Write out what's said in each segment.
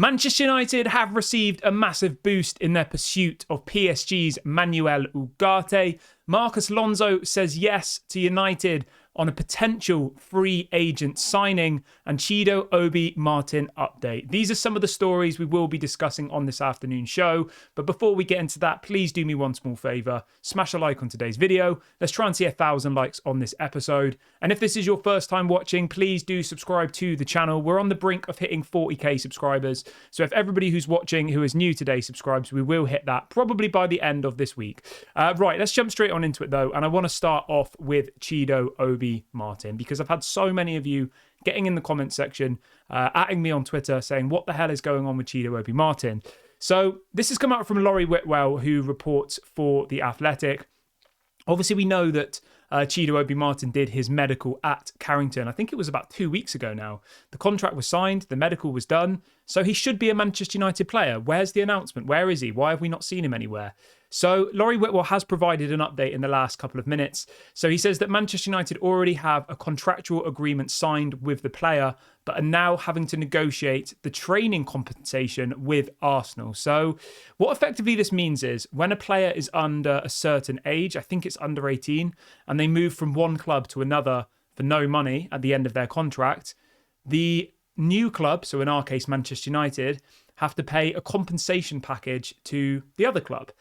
Manchester United have received a massive boost in their pursuit of PSG's Manuel Ugarte. Marcos Alonso says yes to United on a potential free agent signing, and Chido Obi Martin update. These are some of the stories we will be discussing on this afternoon show. But before we get into that, please do me one small favour. Smash a like on today's video. Let's try and see 1,000 likes on this episode. And if this is your first time watching, please do subscribe to the channel. We're on the brink of hitting 40k subscribers. So if everybody who's watching who is new today subscribes, we will hit that probably by the end of this week. Right, let's jump straight on into it though. And I want to start off with Chido Obi Martin, because I've had so many of you getting in the comment section, atting me on Twitter saying, what the hell is going on with Chido Obi Martin? So this has come out from Laurie Whitwell, who reports for The Athletic. Obviously, we know that Chido Obi Martin did his medical at Carrington. I think it was about 2 weeks ago now. The contract was signed, the medical was done, so he should be a Manchester United player. Where's the announcement? Where is he? Why have we not seen him anywhere? So Laurie Whitwell has provided an update in the last couple of minutes. So he says that Manchester United already have a contractual agreement signed with the player, but are now having to negotiate the training compensation with Arsenal. So what effectively this means is when a player is under a certain age, I think it's under 18, and they move from one club to another for no money at the end of their contract, the new club, so in our case Manchester United, have to pay a compensation package to the other club.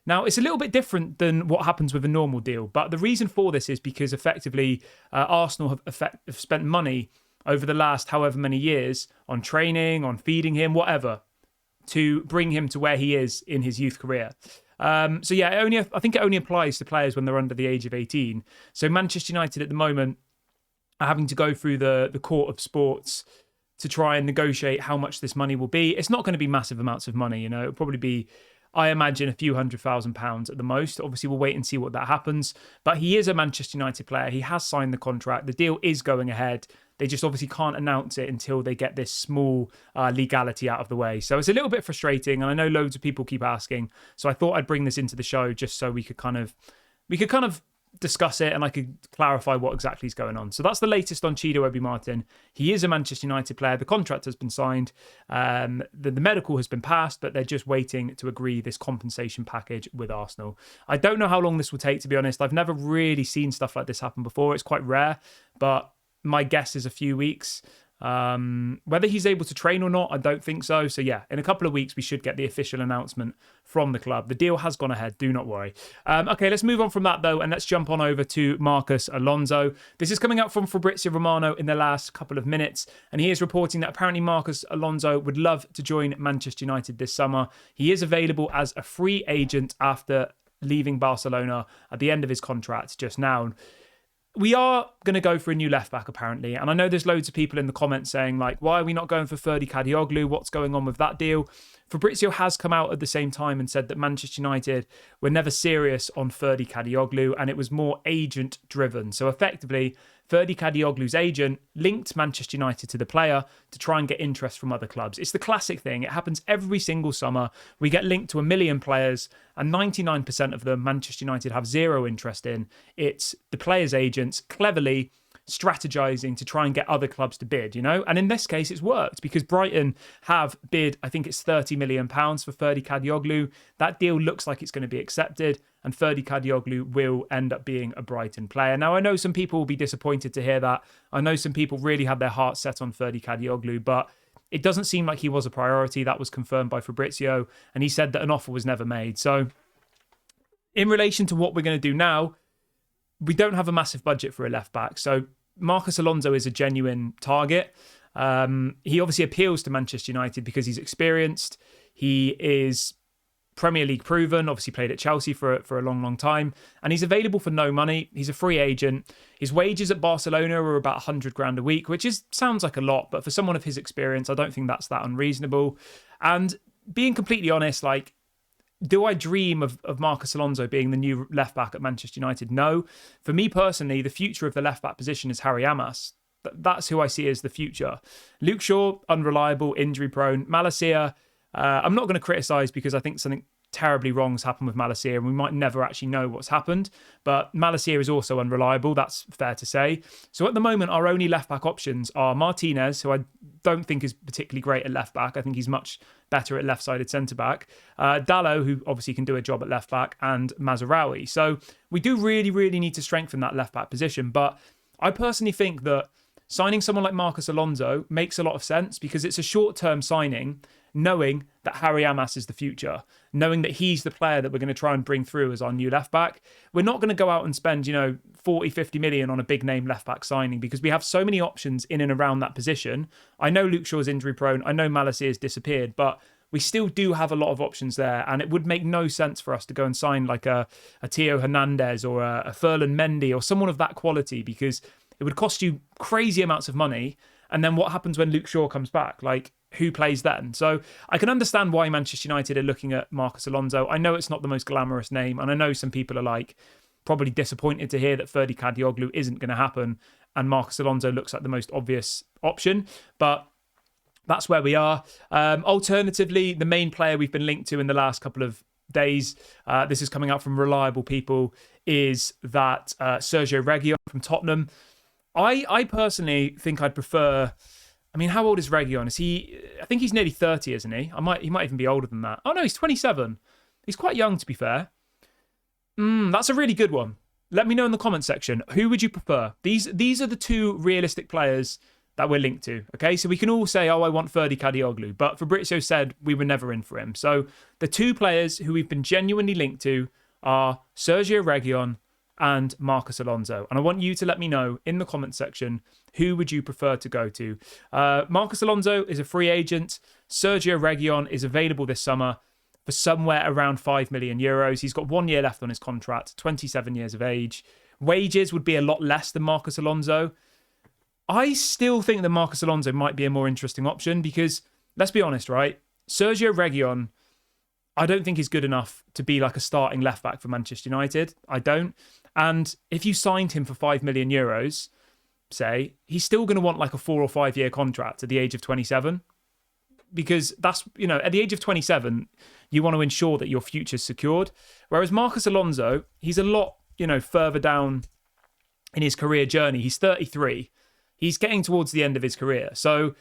Now, it's a little bit different than what happens with a normal deal, but the reason for this is because effectively Arsenal have spent money over the last however many years on training, on feeding him, whatever, to bring him to where he is in his youth career. So yeah, I think it only applies to players when they're under the age of 18. So Manchester United at the moment are having to go through the court of sports to try and negotiate how much this money will be. It's not going to be massive amounts of money, it'll probably be, I imagine, a few £100,000 at the most. Obviously, we'll wait and see what that happens. But he is a Manchester United player. He has signed the contract. The deal is going ahead. They just obviously can't announce it until they get this small legality out of the way. So it's a little bit frustrating. And I know loads of people keep asking. So I thought I'd bring this into the show just so we could kind of discuss it and I could clarify what exactly is going on. So that's the latest on Chido Obi Martin. He is a Manchester United player. The contract has been signed. The medical has been passed, but they're just waiting to agree this compensation package with Arsenal. I don't know how long this will take, to be honest. I've never really seen stuff like this happen before. It's quite rare, but my guess is a few weeks. Whether he's able to train or not, I don't think so. So yeah, in a couple of weeks, we should get the official announcement from the club. The deal has gone ahead, do not worry. Okay, let's move on from that though, and let's jump on over to Marcos Alonso. This is coming up from Fabrizio Romano in the last couple of minutes, and he is reporting that apparently Marcos Alonso would love to join Manchester United this summer. He is available as a free agent after leaving Barcelona at the end of his contract just now. We are going to go for a new left-back, apparently. And I know there's loads of people in the comments saying, like, why are we not going for Ferdi Kadioglu? What's going on with that deal? Fabrizio has come out at the same time and said that Manchester United were never serious on Ferdi Kadioglu, and it was more agent-driven. So effectively, Ferdi Kadioglu's agent linked Manchester United to the player to try and get interest from other clubs. It's the classic thing. It happens every single summer. We get linked to 1 million players, and 99% of them Manchester United have zero interest in. It's the players' agents cleverly strategizing to try and get other clubs to bid, And in this case, it's worked because Brighton have bid, I think it's £30 million for Ferdi Kadioglu. That deal looks like it's going to be accepted, and Ferdi Kadioglu will end up being a Brighton player. Now, I know some people will be disappointed to hear that. I know some people really had their hearts set on Ferdi Kadioglu, but it doesn't seem like he was a priority. That was confirmed by Fabrizio, and he said that an offer was never made. So in relation to what we're going to do now, we don't have a massive budget for a left-back. So Marcos Alonso is a genuine target. He obviously appeals to Manchester United because he's experienced. He is Premier League proven, obviously played at Chelsea for a long, long time. And he's available for no money. He's a free agent. His wages at Barcelona are about 100 grand a week, which sounds like a lot. But for someone of his experience, I don't think that's that unreasonable. And being completely honest, do I dream of Marcos Alonso being the new left-back at Manchester United? No. For me personally, the future of the left-back position is Harry Amas. That's who I see as the future. Luke Shaw, unreliable, injury-prone. Malacia, I'm not going to criticise because I think something terribly wrong has happened with Malacia, and we might never actually know what's happened. But Malacia is also unreliable, that's fair to say. So at the moment, our only left-back options are Martinez, who I don't think is particularly great at left-back. I think he's much better at left-sided centre-back. Dallo, who obviously can do a job at left-back, and Mazraoui. So we do really, really need to strengthen that left-back position. But I personally think that signing someone like Marcos Alonso makes a lot of sense because it's a short-term signing, knowing that Harry Amas is the future, knowing that he's the player that we're going to try and bring through as our new left-back. We're not going to go out and spend, 40, 50 million on a big-name left-back signing because we have so many options in and around that position. I know Luke Shaw's injury-prone. I know Malacia has disappeared, but we still do have a lot of options there, and it would make no sense for us to go and sign like a Theo Hernandez or a Ferland Mendy or someone of that quality because it would cost you crazy amounts of money. And then what happens when Luke Shaw comes back? Like, who plays then? So I can understand why Manchester United are looking at Marcos Alonso. I know it's not the most glamorous name, and I know some people are like probably disappointed to hear that Ferdi Kadioglu isn't going to happen and Marcos Alonso looks like the most obvious option. But that's where we are. Alternatively, the main player we've been linked to in the last couple of days, this is coming out from reliable people, is that Sergio Reguilon from Tottenham. I personally think I'd prefer... I mean, how old is Reguilon? I think he's nearly 30, isn't he? He might even be older than that. Oh no, he's 27. He's quite young, to be fair. That's a really good one. Let me know in the comment section. Who would you prefer? These are the two realistic players that we're linked to. Okay, so we can all say, oh, I want Ferdi Kadioglu, but Fabrizio said we were never in for him. So the two players who we've been genuinely linked to are Sergio Reguilon and Marcos Alonso. And I want you to let me know in the comment section, who would you prefer to go to? Marcos Alonso is a free agent. Sergio Reguilon is available this summer for somewhere around 5 million euros. He's got 1 year left on his contract, 27 years of age. Wages would be a lot less than Marcos Alonso. I still think that Marcos Alonso might be a more interesting option because, let's be honest, right? Sergio Reguilon, I don't think he's good enough to be like a starting left back for Manchester United. I don't. And if you signed him for 5 million euros, say, he's still going to want like a 4 or 5 year contract at the age of 27. Because that's, at the age of 27, you want to ensure that your future's secured. Whereas Marcos Alonso, he's a lot, further down in his career journey. He's 33. He's getting towards the end of his career. So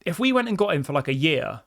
if we went and got him for like a year,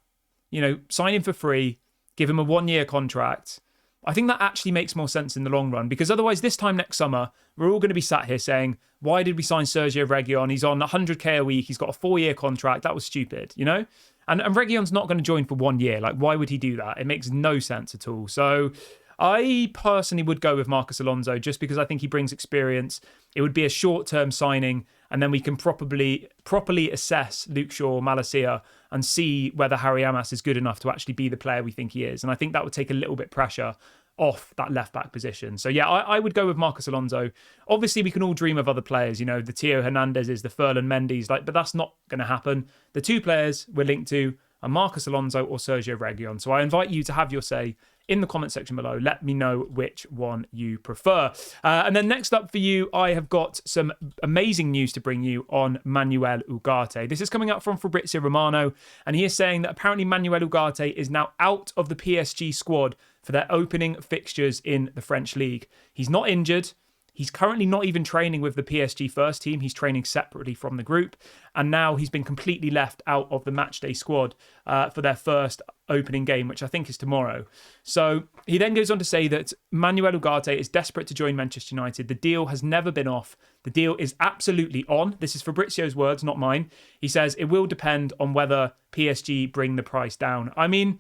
sign him for free, give him a 1 year contract, I think that actually makes more sense in the long run because otherwise this time next summer, we're all going to be sat here saying, why did we sign Sergio Reguilon? He's on 100k a week. He's got a 4 year contract. That was stupid, And Reguilon's not going to join for 1 year. Like, why would he do that? It makes no sense at all. So I personally would go with Marcos Alonso just because I think he brings experience. It would be a short-term signing, and then we can properly assess Luke Shaw, Malacia, and see whether Harry Amas is good enough to actually be the player we think he is. And I think that would take a little bit pressure off that left-back position. So yeah, I would go with Marcos Alonso. Obviously, we can all dream of other players, the Theo Hernandezes, the Ferland Mendy's, but that's not going to happen. The two players we're linked to are Marcos Alonso or Sergio Reguilon. So I invite you to have your say in the comment section below. Let me know which one you prefer. And then next up for you, I have got some amazing news to bring you on Manuel Ugarte. This is coming up from Fabrizio Romano, and he is saying that apparently Manuel Ugarte is now out of the PSG squad for their opening fixtures in the French league. He's not injured. He's currently not even training with the PSG first team. He's training separately from the group. And now he's been completely left out of the matchday squad for their first opening game, which I think is tomorrow. So he then goes on to say that Manuel Ugarte is desperate to join Manchester United. The deal has never been off. The deal is absolutely on. This is Fabrizio's words, not mine. He says it will depend on whether PSG bring the price down. I mean,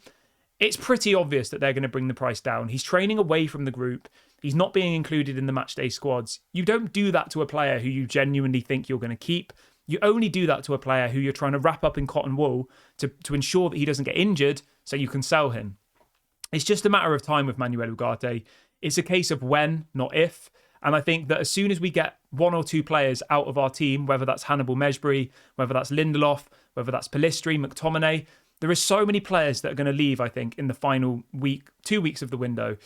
it's pretty obvious that they're going to bring the price down. He's training away from the group. He's not being included in the matchday squads. You don't do that to a player who you genuinely think you're going to keep. You only do that to a player who you're trying to wrap up in cotton wool to ensure that he doesn't get injured so you can sell him. It's just a matter of time with Manuel Ugarte. It's a case of when, not if. And I think that as soon as we get one or two players out of our team, whether that's Hannibal Mejbri, whether that's Lindelof, whether that's Pellistri, McTominay, there are so many players that are going to leave, I think, in the final 2 weeks of the window.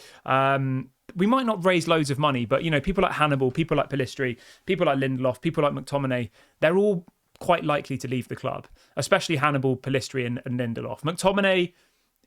We might not raise loads of money, but, people like Hannibal, people like Pellistri, people like Lindelof, people like McTominay, they're all quite likely to leave the club, especially Hannibal, Pellistri and Lindelof. McTominay,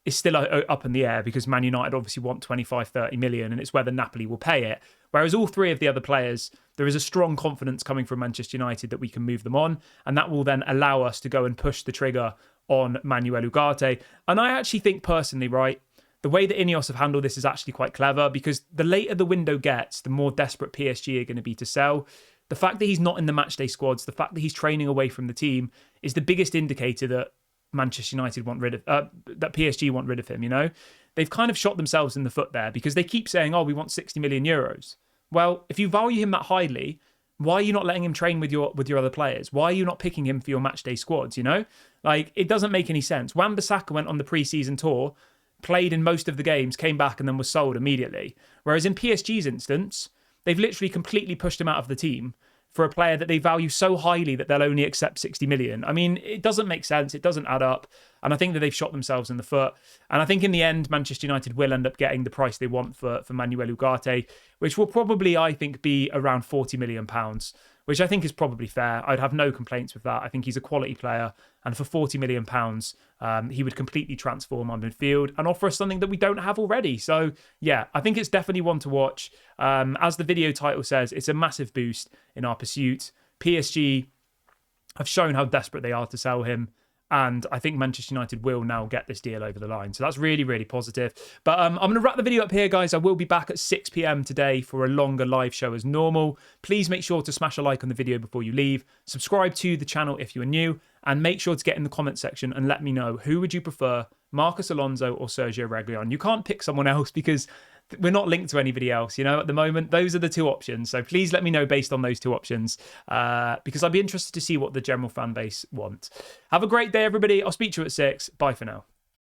is still up in the air because Man United obviously want 25, 30 million, and it's whether Napoli will pay it. Whereas all three of the other players, there is a strong confidence coming from Manchester United that we can move them on, and that will then allow us to go and push the trigger on Manuel Ugarte. And I actually think personally, right, the way that Ineos have handled this is actually quite clever, because the later the window gets, the more desperate PSG are going to be to sell. The fact that he's not in the matchday squads, the fact that he's training away from the team is the biggest indicator that Manchester United want rid of, that PSG want rid of him, you know? They've kind of shot themselves in the foot there because they keep saying, oh, we want 60 million euros. Well, if you value him that highly, why are you not letting him train with your other players? Why are you not picking him for your matchday squads, you know? Like, it doesn't make any sense. Wan-Bissaka went on the pre-season tour, played in most of the games, came back and then was sold immediately. Whereas in PSG's instance, they've literally completely pushed him out of the team for a player that they value so highly that they'll only accept 60 million. I mean, it doesn't make sense. It doesn't add up. And I think that they've shot themselves in the foot. And I think in the end, Manchester United will end up getting the price they want for Manuel Ugarte, which will probably, I think, be around £40 million, which I think is probably fair. I'd have no complaints with that. I think he's a quality player. And for £40 million, he would completely transform our midfield and offer us something that we don't have already. So, yeah, I think it's definitely one to watch. As the video title says, it's a massive boost in our pursuit. PSG have shown how desperate they are to sell him. And I think Manchester United will now get this deal over the line. So that's really, really positive. But I'm going to wrap the video up here, guys. I will be back at 6 p.m. today for a longer live show as normal. Please make sure to smash a like on the video before you leave. Subscribe to the channel if you are new. And make sure to get in the comment section and let me know, who would you prefer, Marcos Alonso or Sergio Reguilon? You can't pick someone else because we're not linked to anybody else, you know, at the moment. Those are the two options. So please let me know based on those two options, because I'd be interested to see what the general fan base want. Have a great day, everybody. I'll speak to you at 6. Bye for now.